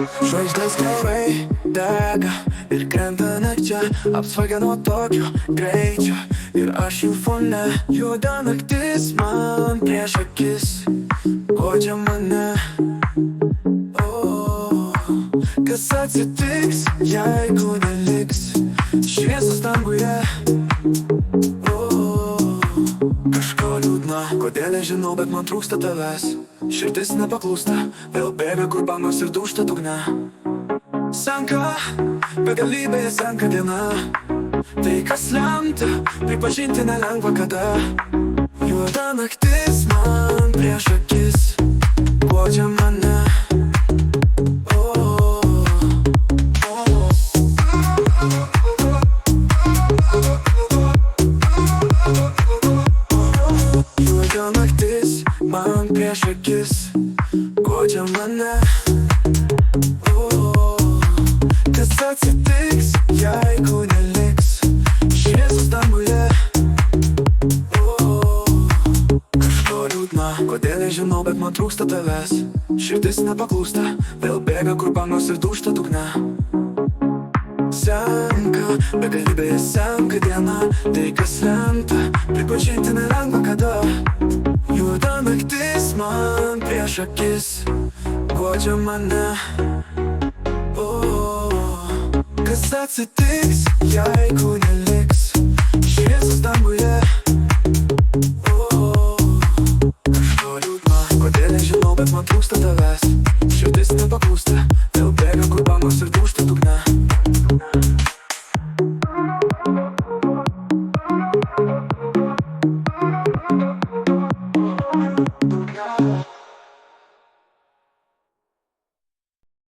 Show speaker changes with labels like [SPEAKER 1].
[SPEAKER 1] Žvaigždės gerai dega ir krenta nakčia, apsvagia nuo tokio greičio. Ir aš jų fone, juoda naktis man prieš akis. Guodžia mane, kas atsitiks, jeigu neliks šviesos danguje. Kažko liūdna, kodėl nežinau, bet man trūksta tavęs. Širdis nepaklūsta, vėl bėga kur bangos ir dūžta dugne. Senka, begalybėje senka diena. Tai kas lemta, pripažinti nelengva kada. Juoda naktis man prieš akis, guodžia mane. Juoda naktis man prieš akis, guodžia mane. Kas atsitiks, jeigu neliks šviesos danguje. Kažko liūdna, kodėl nežinau, bet man trūksta tavęs. Širdis nepaklūsta, vėl bėga kur bangos ir dūžta dugne. Senka, begalybėje senka diena. Tai kas lemta, pripažinti nelengva kada. Juoda naktis man prieš akis, guodžia mane. Kas atsitiks, jeigu neliks šviesos danguje. Kažko liūdna, kodėl nežinau, bet man trūksta tavęs. Širdis nepaklūsta, vėl bėga kur bangos ir dūžta dugne. Yeah.